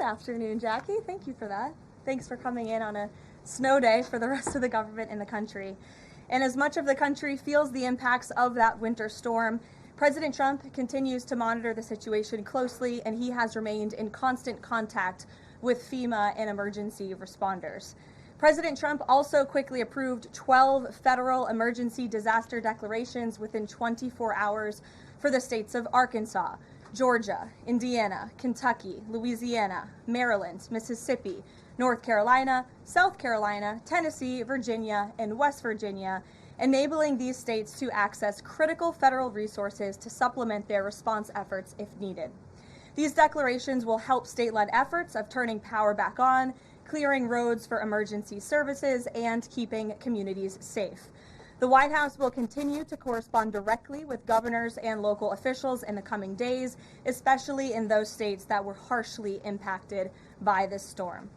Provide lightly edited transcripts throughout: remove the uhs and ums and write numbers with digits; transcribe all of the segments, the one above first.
Good afternoon, Jackie. Thank you for that. Thanks for coming in on a snow day for the rest of the government in the country. And as much of the country feels the impacts of that winter storm, President Trump continues to monitor the situation closely, and he has remained in constant contact with FEMA and emergency responders. President Trump also quickly approved 12 federal emergency disaster declarations within 24 hours for the states of Arkansas, Georgia, Indiana, Kentucky, Louisiana, Maryland, Mississippi, North Carolina, South Carolina, Tennessee, Virginia, and West Virginia, enabling these states to access critical federal resources to supplement their response efforts if needed. These declarations will help state-led efforts of turning power back on, clearing roads for emergency services, and keeping communities safe. The White House will continue to correspond directly with governors and local officials in the coming days, especially in those states that were harshly impacted by this storm.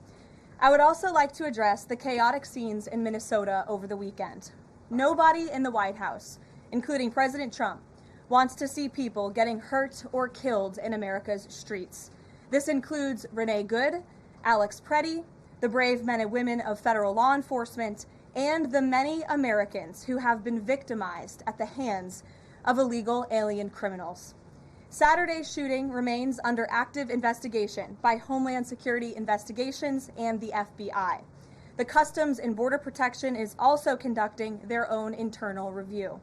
I would also like to address the chaotic scenes in Minnesota over the weekend. Nobody in the White House, including President Trump, wants to see people getting hurt or killed in America's streets. This includes Renee Good, Alex Pretti, the brave men and women of federal law enforcement, and the many Americans who have been victimized at the hands of illegal alien criminals. Saturday's shooting remains under active investigation by Homeland Security Investigations and the FBI. The Customs and Border Protection is also conducting their own internal review.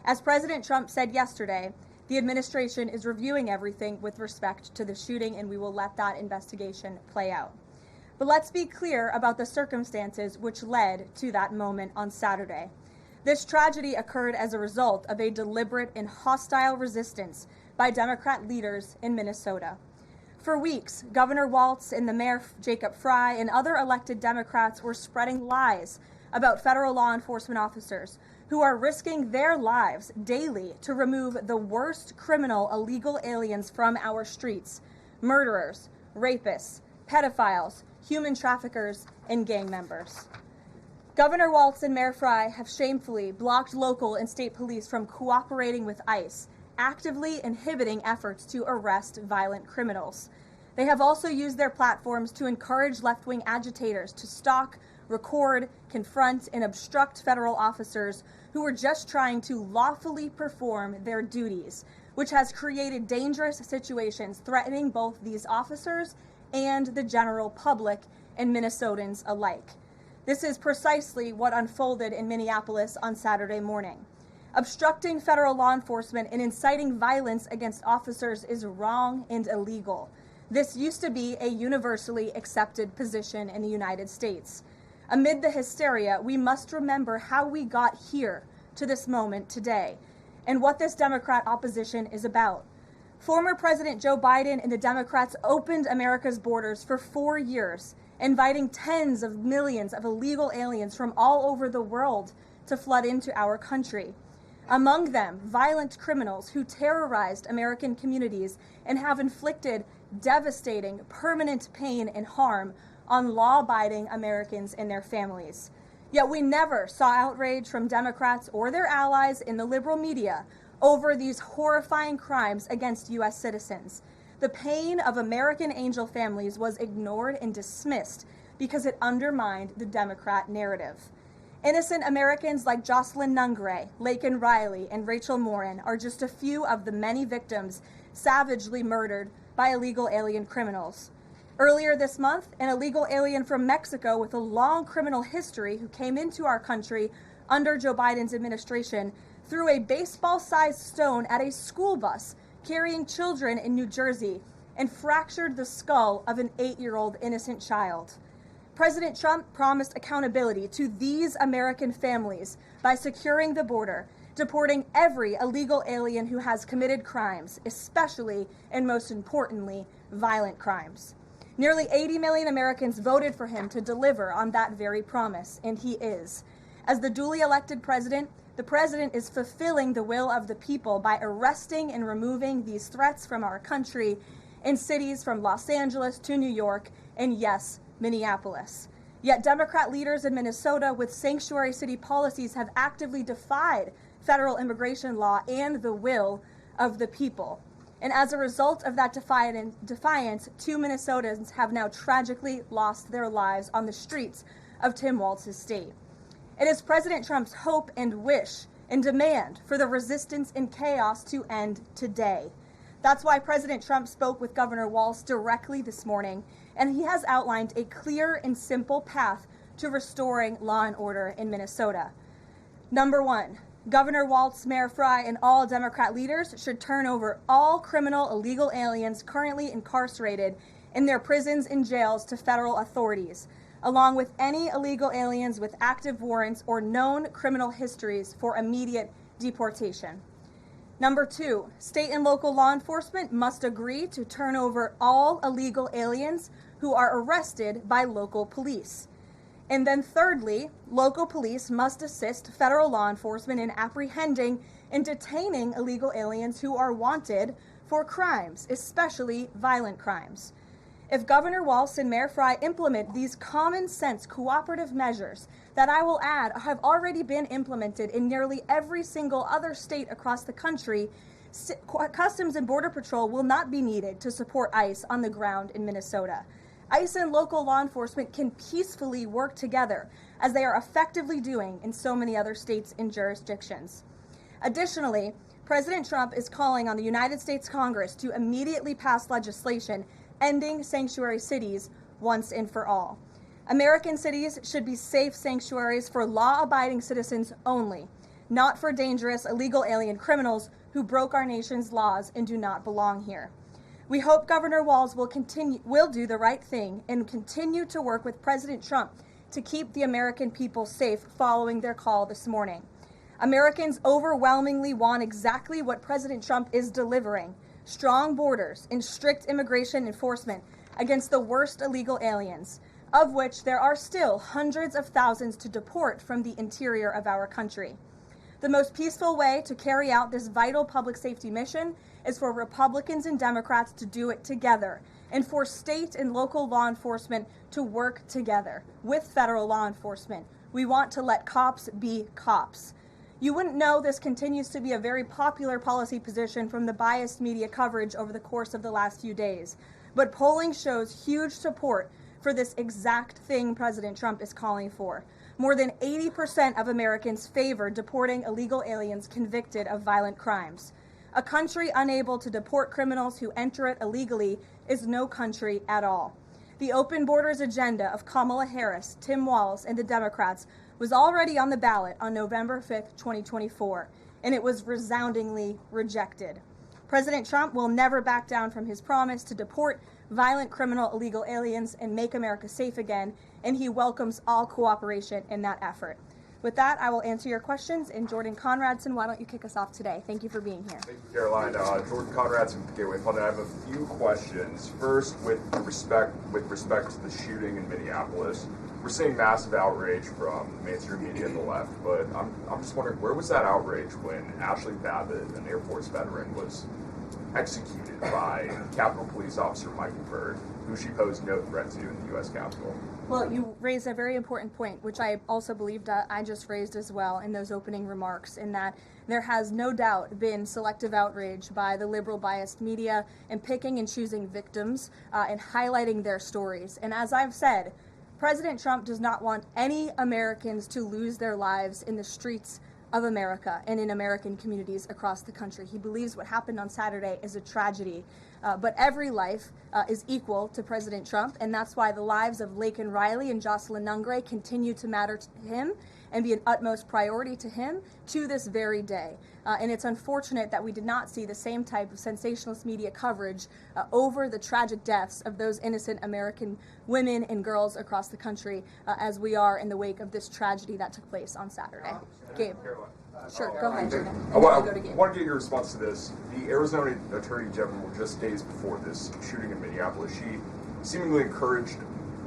As President Trump said yesterday, the administration is reviewing everything with respect to the shooting, and we will let that investigation play out. But let's be clear about the circumstances which led to that moment on Saturday. This tragedy occurred as a result of a deliberate and hostile resistance by Democrat leaders in Minnesota. For weeks, Governor Walz and the Mayor Jacob Fry and other elected Democrats were spreading lies about federal law enforcement officers who are risking their lives daily to remove the worst criminal illegal aliens from our streets: murderers, rapists, pedophiles, human traffickers, and gang members. Governor Walz and Mayor Fry have shamefully blocked local and state police from cooperating with ICE, actively inhibiting efforts to arrest violent criminals. They have also used their platforms to encourage left-wing agitators to stalk, record, confront, and obstruct federal officers who were just trying to lawfully perform their duties, which has created dangerous situations threatening both these officers and the general public and Minnesotans alike. This is precisely what unfolded in Minneapolis on Saturday morning. Obstructing federal law enforcement and inciting violence against officers is wrong and illegal. This used to be a universally accepted position in the United States. Amid the hysteria, we must remember how we got here to this moment today and what this Democrat opposition is about. Former President Joe Biden and the Democrats opened America's borders for 4 years, inviting tens of millions of illegal aliens from all over the world to flood into our country. Among them, violent criminals who terrorized American communities and have inflicted devastating, permanent pain and harm on law-abiding Americans and their families. Yet we never saw outrage from Democrats or their allies in the liberal media over these horrifying crimes against U.S. citizens. The pain of American angel families was ignored and dismissed because it undermined the Democrat narrative. Innocent Americans like Jocelyn Nungray, Laken Riley, and Rachel Morin are just a few of the many victims savagely murdered by illegal alien criminals. Earlier this month, an illegal alien from Mexico with a long criminal history who came into our country under Joe Biden's administration threw a baseball-sized stone at a school bus carrying children in New Jersey and fractured the skull of an 8-year-old innocent child. President Trump promised accountability to these American families by securing the border, deporting every illegal alien who has committed crimes, especially and most importantly, violent crimes. Nearly 80 million Americans voted for him to deliver on that very promise, and he is. As the duly elected president, the president is fulfilling the will of the people by arresting and removing these threats from our country in cities from Los Angeles to New York and, yes, Minneapolis. Yet Democrat leaders in Minnesota with sanctuary city policies have actively defied federal immigration law and the will of the people. And as a result of that defiance, 2 Minnesotans have now tragically lost their lives on the streets of Tim Walz's state. It is President Trump's hope and wish and demand for the resistance and chaos to end today. That's why President Trump spoke with Governor Walz directly this morning, and he has outlined a clear and simple path to restoring law and order in Minnesota. Number one, Governor Walz, Mayor Frey, and all Democrat leaders should turn over all criminal illegal aliens currently incarcerated in their prisons and jails to federal authorities, along with any illegal aliens with active warrants or known criminal histories for immediate deportation. Number two, state and local law enforcement must agree to turn over all illegal aliens who are arrested by local police. And then thirdly, local police must assist federal law enforcement in apprehending and detaining illegal aliens who are wanted for crimes, especially violent crimes. If Governor Walz and Mayor Frey implement these common sense cooperative measures that I will add have already been implemented in nearly every single other state across the country, Customs and Border Patrol will not be needed to support ICE on the ground in Minnesota. ICE and local law enforcement can peacefully work together, as they are effectively doing in so many other states and jurisdictions. Additionally, President Trump is calling on the United States Congress to immediately pass legislation ending sanctuary cities once and for all. American cities should be safe sanctuaries for law-abiding citizens only, not for dangerous illegal alien criminals who broke our nation's laws and do not belong here. We hope Governor Walz will do the right thing and continue to work with President Trump to keep the American people safe following their call this morning. Americans overwhelmingly want exactly what President Trump is delivering: strong borders and strict immigration enforcement against the worst illegal aliens, of which there are still hundreds of thousands to deport from the interior of our country. The most peaceful way to carry out this vital public safety mission is for Republicans and Democrats to do it together, and for state and local law enforcement to work together with federal law enforcement. We want to let cops be cops. You wouldn't know this continues to be a very popular policy position from the biased media coverage over the course of the last few days, but polling shows huge support for this exact thing President Trump is calling for. More than 80% of Americans favor deporting illegal aliens convicted of violent crimes. A country unable to deport criminals who enter it illegally is no country at all. The open borders agenda of Kamala Harris, Tim Walz, and the Democrats was already on the ballot on November 5th, 2024, and it was resoundingly rejected. President Trump will never back down from his promise to deport violent criminal illegal aliens and make America safe again, and he welcomes all cooperation in that effort. With that, I will answer your questions. And Jordan Conradson, why don't you kick us off today? Thank you for being here. Thank you, Karoline. Jordan Conradson from Gateway Fund. I have a few questions. First, with respect to the shooting in Minneapolis, we're seeing massive outrage from the mainstream media and the left, but I'm just wondering, where was that outrage when Ashley Babbitt, an Air Force veteran, was executed by Capitol Police Officer Michael Byrd, who she posed no threat to in the U.S. Capitol? Well, you raised a very important point, which I also believed I just raised as well in those opening remarks, in that there has no doubt been selective outrage by the liberal biased media in picking and choosing victims and highlighting their stories. And as I've said, President Trump does not want any Americans to lose their lives in the streets of America and in American communities across the country. He believes what happened on Saturday is a tragedy, but every life is equal to President Trump, and that's why the lives of Laken Riley and Jocelyn Nungray continue to matter to him and be an utmost priority to him to this very day. And it's unfortunate that we did not see the same type of sensationalist media coverage over the tragic deaths of those innocent American women and girls across the country as we are in the wake of this tragedy that took place on Saturday. Gabe. Sure, go ahead. I want to get your response to this. The Arizona Attorney General, just days before this shooting in Minneapolis, she seemingly encouraged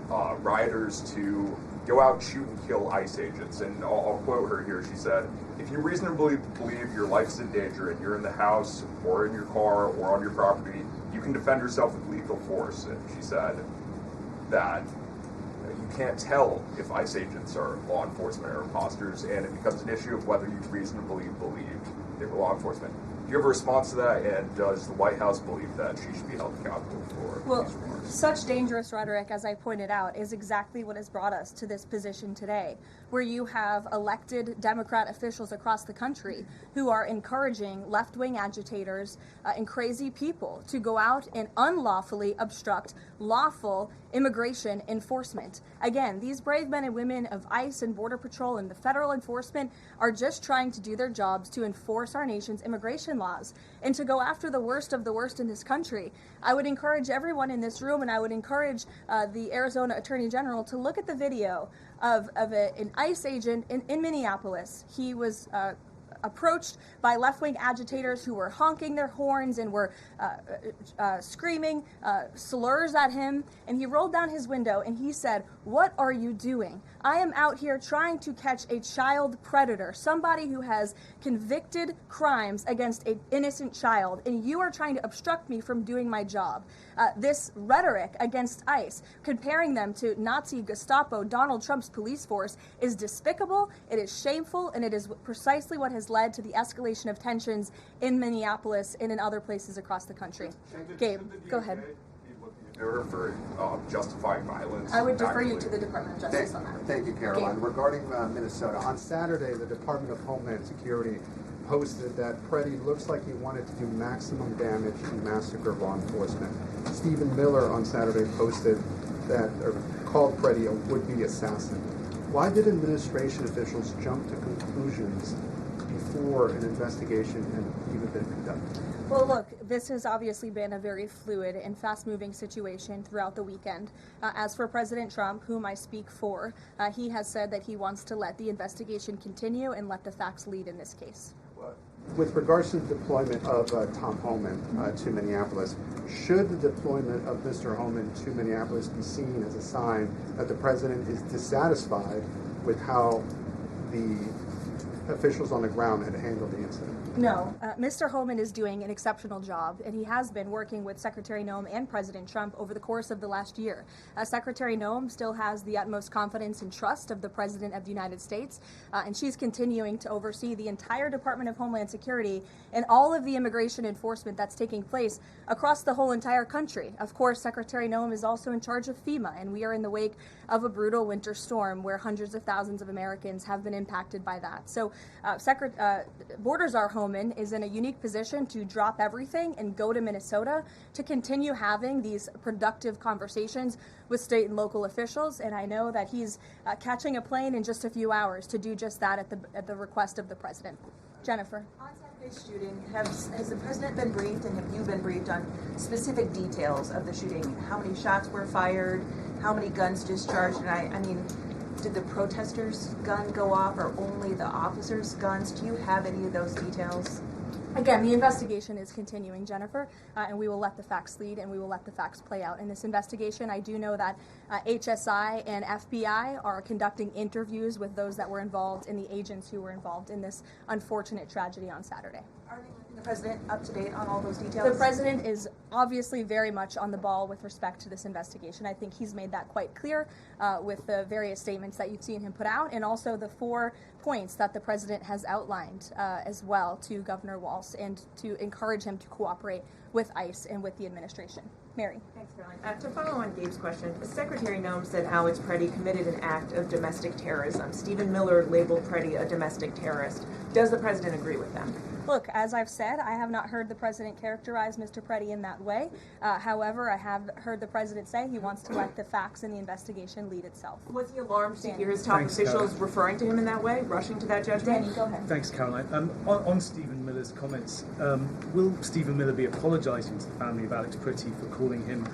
rioters to go out and shoot and kill ICE agents. And I'll quote her here. She said, "If you reasonably believe your life's in danger and you're in the house or in your car or on your property, you can defend yourself with lethal force." And she said that you can't tell if ICE agents are law enforcement or imposters, and it becomes an issue of whether you reasonably believe they were law enforcement. you have a response to that, and does the White House believe that she should be held accountable for Well, these remarks? such dangerous rhetoric, as I pointed out, is exactly what has brought us to this position today, where you have elected Democrat officials across the country who are encouraging left-wing agitators and crazy people to go out and unlawfully obstruct lawful immigration enforcement. Again, these brave men and women of ICE and Border Patrol and the federal enforcement are just trying to do their jobs to enforce our nation's immigration laws and to go after the worst of the worst in this country. I would encourage everyone in this room, and I would encourage the Arizona Attorney General to look at the video of an ICE agent in Minneapolis. He was approached by left-wing agitators who were honking their horns and were screaming slurs at him, and he rolled down his window and he said, "What are you doing? I am out here trying to catch a child predator, somebody who has convicted crimes against an innocent child, and you are trying to obstruct me from doing my job." This rhetoric against ICE, comparing them to Nazi Gestapo, Donald Trump's police force, is despicable, it is shameful, and it is precisely what has led to the escalation of tensions in Minneapolis and in other places across the country. Gabe, go ahead. For justifying violence. I would defer you to the Department of Justice on that. Thank you, Karoline. Regarding Minnesota, on Saturday, the Department of Homeland Security posted that Pretti looks like he wanted to do maximum damage and massacre law enforcement. Stephen Miller on Saturday posted that, or called Pretti a would-be assassin. Why did administration officials jump to conclusions before an investigation had even been conducted? Well, look, this has obviously been a very fluid and fast-moving situation throughout the weekend. As for President Trump, whom I speak for, he has said that he wants to let the investigation continue and let the facts lead in this case. With regards to the deployment of Tom Homan to Minneapolis, should the deployment of Mr. Homan to Minneapolis be seen as a sign that the president is dissatisfied with how the officials on the ground had handled the incident? No, Mr. Homan is doing an exceptional job, and he has been working with Secretary Noem and President Trump over the course of the last year. Secretary Noem still has the utmost confidence and trust of the President of the United States, and she's continuing to oversee the entire Department of Homeland Security and all of the immigration enforcement that's taking place across the whole entire country. Of course, Secretary Noem is also in charge of FEMA, and we are in the wake of a brutal winter storm where hundreds of thousands of Americans have been impacted by that. So Borders Homan is in a unique position to drop everything and go to Minnesota to continue having these productive conversations with state and local officials, and I know that he's catching a plane in just a few hours to do just that at the request of the president. Jennifer. On Saturday's shooting, has the president been briefed, and have you been briefed on specific details of the shooting? How many shots were fired? How many guns discharged? And I mean, did the protesters' gun go off, or only the officers' guns? Do you have any of those details? Again, the investigation is continuing, Jennifer, and we will let the facts lead, and we will let the facts play out in this investigation. I do know that HSI and FBI are conducting interviews with those that were involved and the agents who were involved in this unfortunate tragedy on Saturday. Are they keeping the president up to date on all those details? The president is obviously very much on the ball with respect to this investigation. I think he's made that quite clear with the various statements that you've seen him put out, and also the 4 points that the president has outlined as well to Governor Walz, and to encourage him to cooperate with ICE and with the administration. Mary. Thanks, Karoline. To follow on Gabe's question, Secretary Noem said Alex Pretti committed an act of domestic terrorism. Stephen Miller labeled Pretti a domestic terrorist. Does the president agree with them? Look, as I've said, I have not heard the president characterize Mr. Pretti in that way. However, I have heard the president say he wants to let the facts in the investigation lead itself. Was he alarmed to hear his top officials referring to him in that way, rushing to that judgment? Danny, go ahead. Thanks, Caroline. On Stephen Miller's comments, will Stephen Miller be apologising to the family of Alex Pretti for calling him,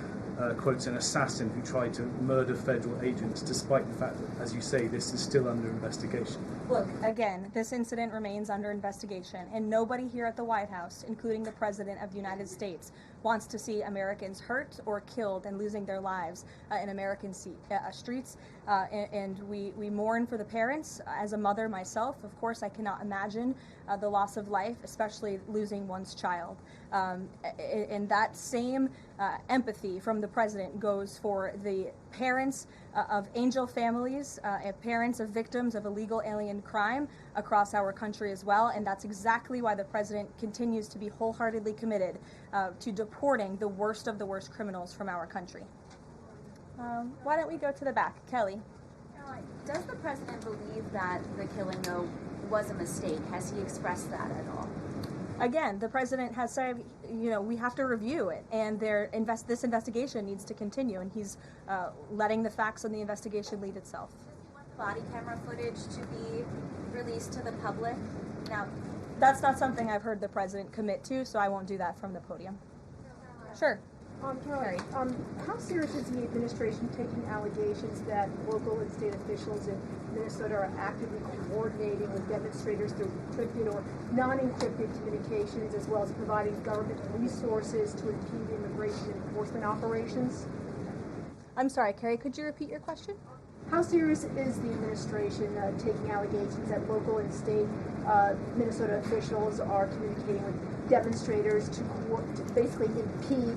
quotes, an assassin who tried to murder federal agents, despite the fact that, as you say, this is still under investigation? Look, again, this incident remains under investigation, and nobody here at the White House, including the President of the United States, wants to see Americans hurt or killed and losing their lives in American streets. And we mourn for the parents. As a mother myself, of course, I cannot imagine the loss of life, especially losing one's child. And that same empathy from the the president goes for the parents of angel families and parents of victims of illegal alien crime across our country as well. And that's exactly why the president continues to be wholeheartedly committed to deporting the worst of the worst criminals from our country. Why don't we go to the back? Kelly. Caroline, does the president believe that the killing, though, was a mistake? Has he expressed that at all? Again, the president has said, we have to review it, and this investigation needs to continue, and he's letting the facts on the investigation lead itself. Does he want the body camera footage to be released to the public? Now, that's not something I've heard the president commit to, so I won't do that from the podium. Sure. Caroline, how serious is the administration taking allegations that local and state officials in Minnesota are actively coordinating with demonstrators through encrypted or non-encrypted communications, as well as providing government resources to impede immigration enforcement operations? I'm sorry, Carrie, could you repeat your question? How serious is the administration taking allegations that local and state Minnesota officials are communicating with demonstrators to basically impede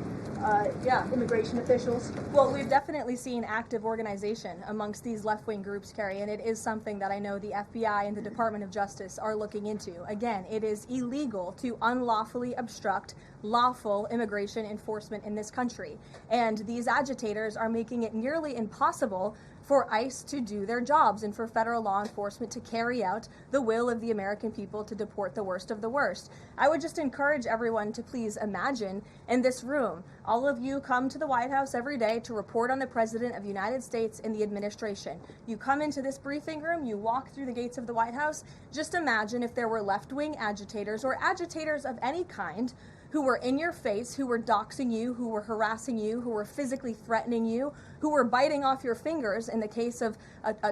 immigration officials? Well, we've definitely seen active organization amongst these left-wing groups, Carrie, and it is something that I know the FBI and the Department of Justice are looking into. Again, it is illegal to unlawfully obstruct lawful immigration enforcement in this country, and these agitators are making it nearly impossible for ICE to do their jobs and for federal law enforcement to carry out the will of the American people to deport the worst of the worst. I would just encourage everyone to please imagine in this room, all of you come to the White House every day to report on the President of the United States and the administration. You come into this briefing room, you walk through the gates of the White House. Just imagine if there were left-wing agitators or agitators of any kind who were in your face, who were doxing you, who were harassing you, who were physically threatening you, who were biting off your fingers in the case of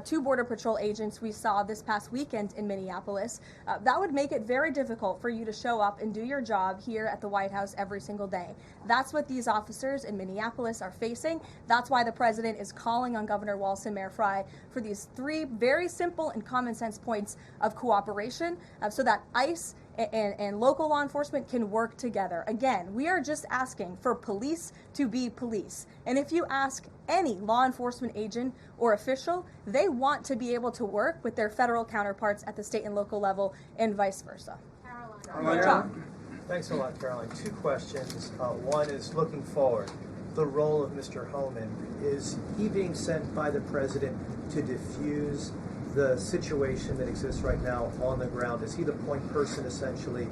two Border Patrol agents we saw this past weekend in Minneapolis. That would make it very difficult for you to show up and do your job here at the White House every single day. That's what these officers in Minneapolis are facing. That's why the president is calling on Governor Walz and Mayor Frey for these three very simple and common sense points of cooperation so that ICE and local law enforcement can work together. Again, we are just asking for police to be police. And if you ask any law enforcement agent or official, they want to be able to work with their federal counterparts at the state and local level and vice versa. Caroline. Thanks a lot, Caroline. Two questions. One is looking forward. The role of Mr. Homan. Is he being sent by the president to diffuse the situation that exists right now on the ground? Is he the point person essentially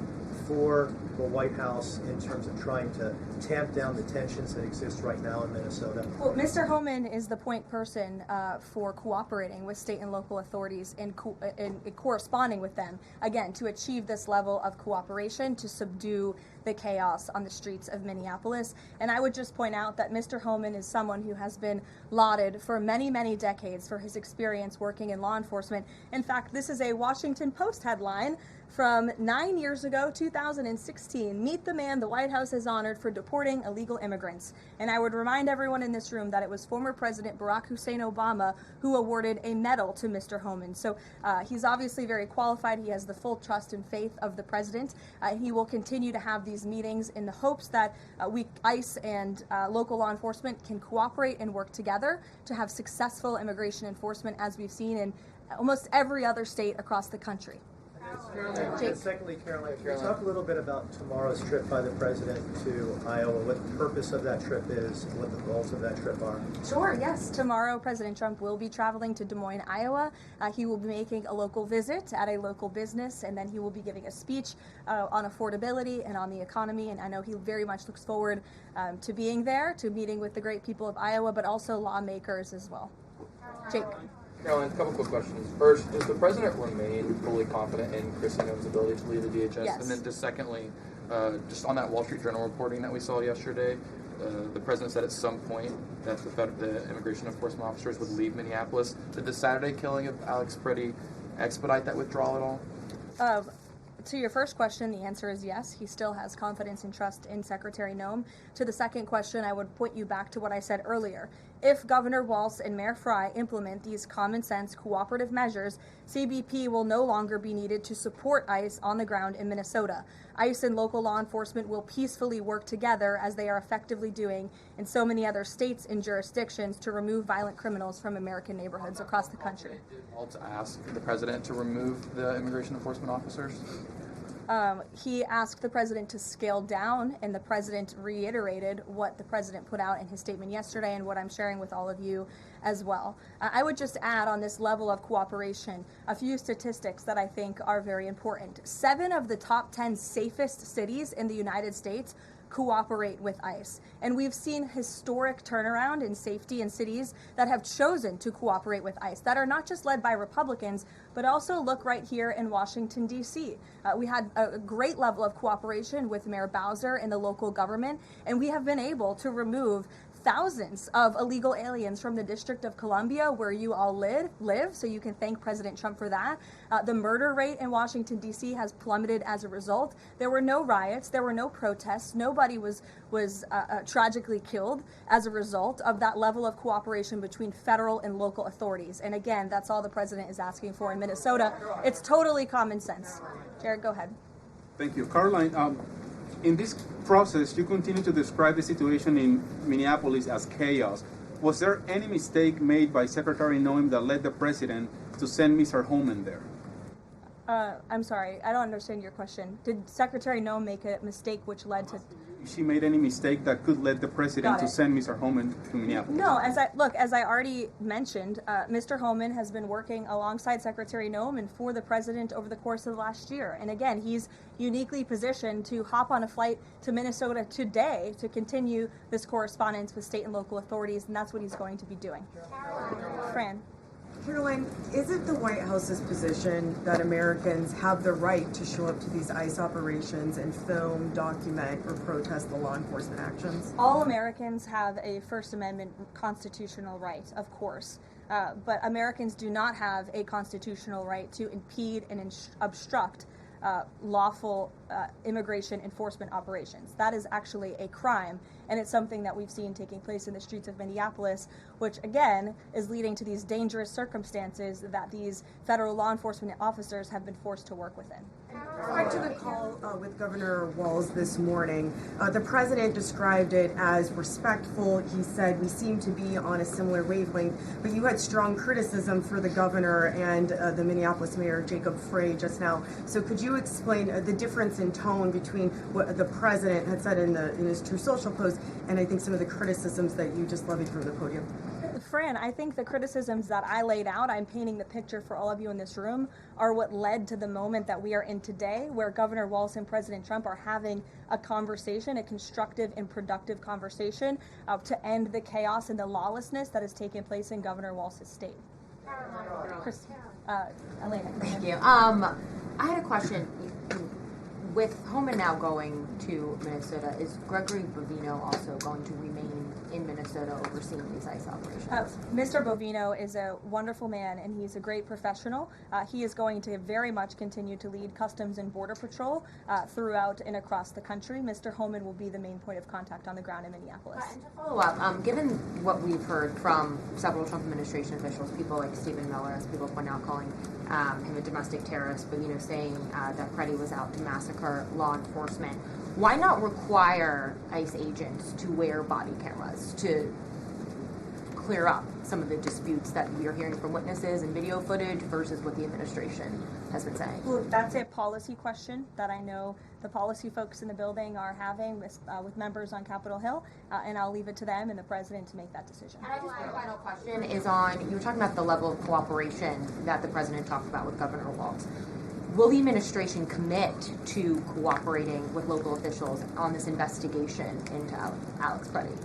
for the White House in terms of trying to tamp down the tensions that exist right now in Minnesota? Well, Mr. Homan is the point person for cooperating with state and local authorities and corresponding with them, again, to achieve this level of cooperation to subdue the chaos on the streets of Minneapolis. And I would just point out that Mr. Homan is someone who has been lauded for many, many decades for his experience working in law enforcement. In fact, this is a Washington Post headline from 9 years ago, 2016. Meet the man the White House has honored for deporting illegal immigrants. And I would remind everyone in this room that it was former President Barack Hussein Obama who awarded a medal to Mr. Homan. So he's obviously very qualified. He has the full trust and faith of the president. He will continue to have these meetings in the hopes that ICE and local law enforcement can cooperate and work together to have successful immigration enforcement, as we've seen in almost every other state across the countly, Caroline, can you talk a little bit about tomorrow's trip by the president to Iowa, what the purpose of that trip is, and what the goals of that trip are? Sure, yes. Tomorrow, President Trump will be traveling to Des Moines, Iowa. He will be making a local visit at a local business, and then he will be giving a speech on affordability and on the economy. And I know he very much looks forward to being there, to meeting with the great people of Iowa, but also lawmakers as well. Jake. Caroline, a couple quick questions. First, does the president remain fully confident in Kristi Noem's ability to lead the DHS? Yes. And then just secondly, just on that Wall Street Journal reporting that we saw yesterday, the president said at some point that the immigration enforcement officers would leave Minneapolis. Did the Saturday killing of Alex Pretti expedite that withdrawal at all? To your first question, the answer is yes. He still has confidence and trust in Secretary Noem. To the second question, I would point you back to what I said earlier. If Governor Walz and Mayor Frey implement these common sense cooperative measures, CBP will no longer be needed to support ICE on the ground in Minnesota. ICE and local law enforcement will peacefully work together, as they are effectively doing in so many other states and jurisdictions, to remove violent criminals from American neighborhoods across the country. Did Waltz ask the president to remove the immigration enforcement officers? He asked the president to scale down, and the president reiterated what the president put out in his statement yesterday and what I'm sharing with all of you as well. I would just add on this level of cooperation a few statistics that I think are very important. 7 of the top 10 safest cities in the United States cooperate with ICE. And we've seen historic turnaround in safety in cities that have chosen to cooperate with ICE, that are not just led by Republicans, but also look right here in Washington, D.C. We had a great level of cooperation with Mayor Bowser and the local government, and we have been able to remove thousands of illegal aliens from the District of Columbia, where you all live, so you can thank President Trump for that. The murder rate in Washington, D.C. has plummeted as a result. There were no riots, there were no protests, nobody was tragically killed as a result of that level of cooperation between federal and local authorities. And again, that's all the president is asking for in Minnesota. It's totally common sense. Jared, go ahead. Thank you. Karoline, in this process, you continue to describe the situation in Minneapolis as chaos. Was there any mistake made by Secretary Noem that led the president to send Mr. Homan there? I'm sorry, I don't understand your question. Did Secretary Noem make a mistake which led to... She made any mistake that could lead the president to send Mr. Homan to Minneapolis? No, as I already mentioned, Mr. Homan has been working alongside Secretary Noem and for the president over the course of the last year. And again, he's uniquely positioned to hop on a flight to Minnesota today to continue this correspondence with state and local authorities, and that's what he's going to be doing. Fran. Karoline, is it the White House's position that Americans have the right to show up to these ICE operations and film, document, or protest the law enforcement actions? All Americans have a First Amendment constitutional right, of course, but Americans do not have a constitutional right to impede and obstruct lawful immigration enforcement operations. That is actually a crime, and it's something that we've seen taking place in the streets of Minneapolis, which again is leading to these dangerous circumstances that these federal law enforcement officers have been forced to work within. Back to the call with Governor Walz this morning, the president described it as respectful. He said we seem to be on a similar wavelength, but you had strong criticism for the governor and the Minneapolis mayor, Jacob Frey, just now. So could you explain the difference in tone between what the president had said in his True Social post and I think some of the criticisms that you just levied from the podium? Fran, I think the criticisms that I laid out, I'm painting the picture for all of you in this room, are what led to the moment that we are in today, where Governor Walz and President Trump are having a conversation, a constructive and productive conversation to end the chaos and the lawlessness that has taken place in Governor Walz's state. Chris, Elena. Thank you. I had a question. With Homan now going to Minnesota, is Gregory Bovino also going to remain in Minnesota overseeing these ICE operations? Mr. Bovino is a wonderful man, and he's a great professional. He is going to very much continue to lead Customs and Border Patrol throughout and across the country. Mr. Homan will be the main point of contact on the ground in Minneapolis. And to follow up, given what we've heard from several Trump administration officials, people like Stephen Miller, as people point out, calling him a domestic terrorist, Bovino saying that Pretti was out to massacre law enforcement, why not require ICE agents to wear body cameras to clear up some of the disputes that we are hearing from witnesses and video footage versus what the administration has been saying? Well, that's a policy question that I know the policy folks in the building are having with members on Capitol Hill, and I'll leave it to them and the president to make that decision. And I just my final question is on, you were talking about the level of cooperation that the president talked about with Governor Walz. Will the administration commit to cooperating with local officials on this investigation into Alex Pretti?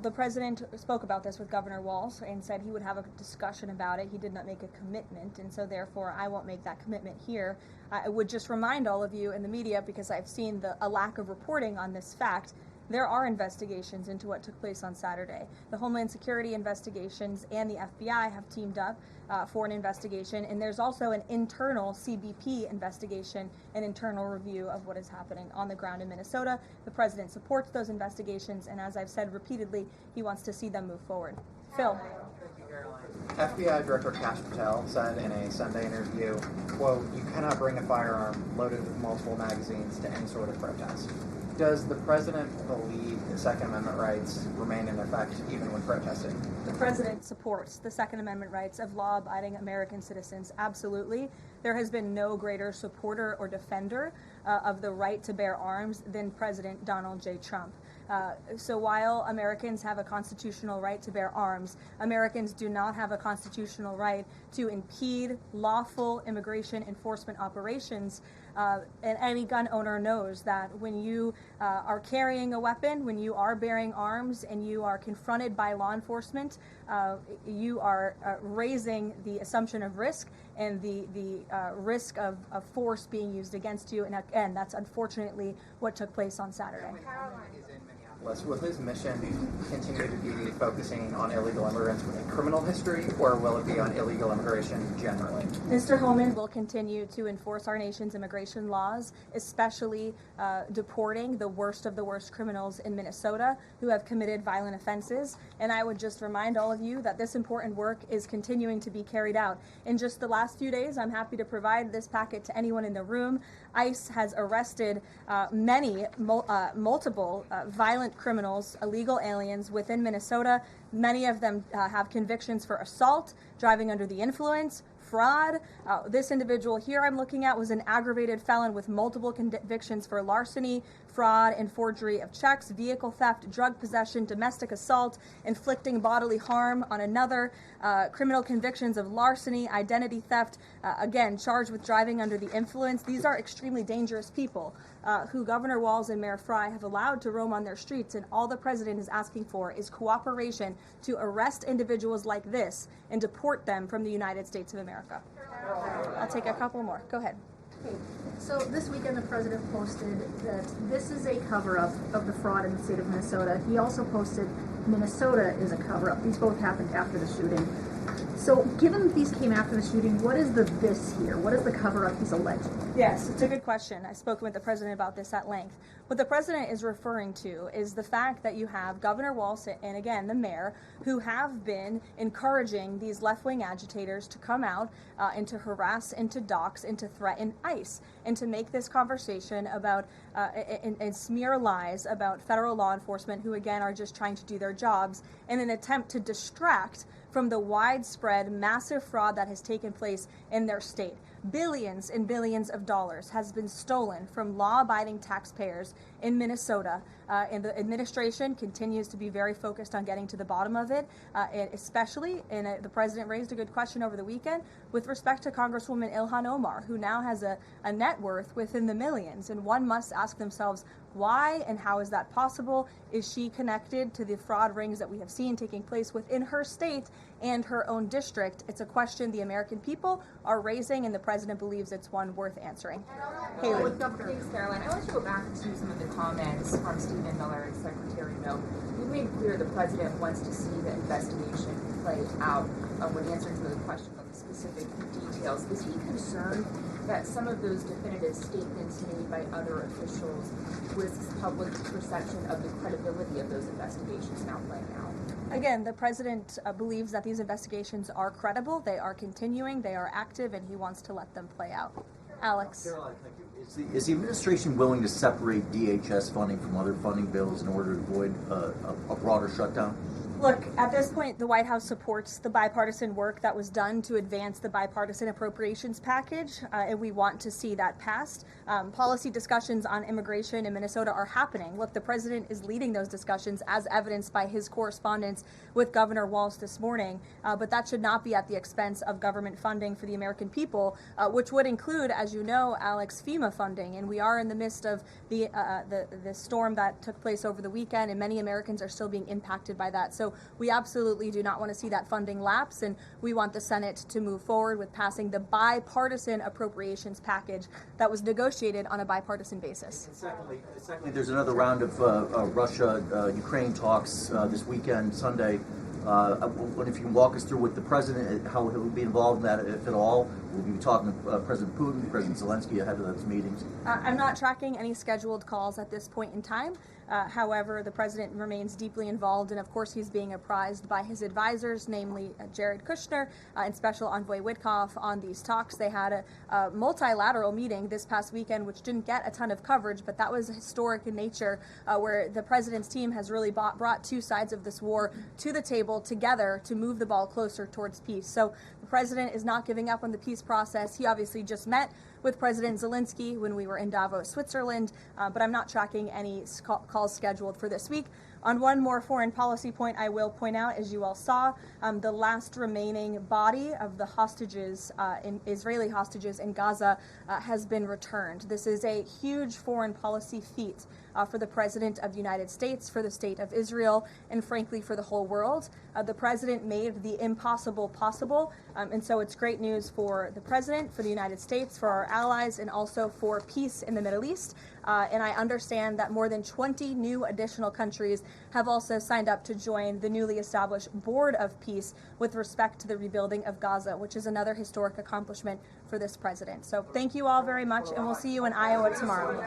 The president spoke about this with Governor Walz and said he would have a discussion about it. He did not make a commitment, and so therefore I won't make that commitment here. I would just remind all of you in the media, because I've seen a lack of reporting on this fact, there are investigations into what took place on Saturday. The Homeland Security investigations and the FBI have teamed up for an investigation, and there's also an internal CBP investigation, an internal review of what is happening on the ground in Minnesota. The president supports those investigations, and as I've said repeatedly, he wants to see them move forward. Phil. FBI Director Kash Patel said in a Sunday interview, quote, "You cannot bring a firearm loaded with multiple magazines to any sort of protest." Does the president believe the Second Amendment rights remain in effect even when protesting? The president supports the Second Amendment rights of law-abiding American citizens. Absolutely. There has been no greater supporter or defender of the right to bear arms than President Donald J. Trump. So while Americans have a constitutional right to bear arms, Americans do not have a constitutional right to impede lawful immigration enforcement operations. And any gun owner knows that when you are carrying a weapon, when you are bearing arms, and you are confronted by law enforcement, you are raising the assumption of risk and the risk of force being used against you. And again, that's unfortunately what took place on Saturday. Will his mission continue to be focusing on illegal immigrants with a criminal history, or will it be on illegal immigration generally? Mr. Homan will continue to enforce our nation's immigration laws, especially deporting the worst of the worst criminals in Minnesota who have committed violent offenses. And I would just remind all of you that this important work is continuing to be carried out. In just the last few days, I'm happy to provide this packet to anyone in the room. ICE has arrested multiple violent criminals, illegal aliens within Minnesota. Many of them have convictions for assault, driving under the influence, fraud. This individual here I'm looking at was an aggravated felon with multiple convictions for larceny, fraud, and forgery of checks, vehicle theft, drug possession, domestic assault, inflicting bodily harm on another, criminal convictions of larceny, identity theft, again, charged with driving under the influence. These are extremely dangerous people who Governor Walz and Mayor Fry have allowed to roam on their streets, and all the president is asking for is cooperation to arrest individuals like this and deport them from the United States of America. I'll take a couple more. Go ahead. Okay. So this weekend the president posted that this is a cover-up of the fraud in the state of Minnesota. He also posted Minnesota is a cover-up. These both happened after the shooting. So given that these came after the shooting, what is the this here? What is the cover-up he's alleging? Yes, it's a good question. I've spoken with the president about this at length. What the president is referring to is the fact that you have Governor Walz and, again, the mayor, who have been encouraging these left-wing agitators to come out and to harass and to dox and to threaten ICE and to make this conversation about and smear lies about federal law enforcement who, again, are just trying to do their jobs in an attempt to distract from the widespread, massive fraud that has taken place in their state. Billions and billions of dollars has been stolen from law-abiding taxpayers in Minnesota, and the administration continues to be very focused on getting to the bottom of it, especially, and the president raised a good question over the weekend, with respect to Congresswoman Ilhan Omar, who now has a net worth within the millions, and one must ask themselves, why and how is that possible? Is she connected to the fraud rings that we have seen taking place within her state and her own district? It's a question the American people are raising, and the president believes it's one worth answering. Haley. Thanks, Karoline. I want to go back to some of the comments from Stephen Miller and Secretary Noe. You made clear the president wants to see the investigation play out when answering some of the questions on the specific details. Is he concerned that some of those definitive statements made by other officials risks public perception of the credibility of those investigations now playing out? Again, the president believes that these investigations are credible, they are continuing, they are active, and he wants to let them play out. Alex. Karoline, thank you. Is the administration willing to separate DHS funding from other funding bills in order to avoid a broader shutdown? Look, at this point, the White House supports the bipartisan work that was done to advance the bipartisan appropriations package, and we want to see that passed. Policy discussions on immigration in Minnesota are happening. Look, the president is leading those discussions, as evidenced by his correspondence with Governor Walz this morning, but that should not be at the expense of government funding for the American people, which would include, as you know, Alex, FEMA funding, and we are in the midst of the storm that took place over the weekend, and many Americans are still being impacted by that. So we absolutely do not want to see that funding lapse, and we want the Senate to move forward with passing the bipartisan appropriations package that was negotiated on a bipartisan basis. Secondly, there's another round of Russia-Ukraine talks this weekend, Sunday. If you can walk us through with the president, how he'll be involved in that, if at all, Will we be talking to President Putin, President Zelensky ahead of those meetings? I'm not tracking any scheduled calls at this point in time. However, the president remains deeply involved, and of course he's being apprised by his advisors, namely Jared Kushner and Special Envoy Witkoff, on these talks. They had a multilateral meeting this past weekend, which didn't get a ton of coverage, but that was historic in nature, where the president's team has really brought two sides of this war to the table together to move the ball closer towards peace. So the president is not giving up on the peace process. He obviously just met with President Zelensky when we were in Davos, Switzerland, but I'm not tracking any calls scheduled for this week. On one more foreign policy point, I will point out, as you all saw, the last remaining body of the hostages, Israeli hostages in Gaza, has been returned. This is a huge foreign policy feat for the President of the United States, for the State of Israel, and frankly for the whole world. The President made the impossible possible, and so it's great news for the President, for the United States, for our allies, and also for peace in the Middle East. And I understand that more than 20 new additional countries have also signed up to join the newly established Board of Peace with respect to the rebuilding of Gaza, which is another historic accomplishment for this president. So thank you all very much, and we'll see you in Iowa tomorrow.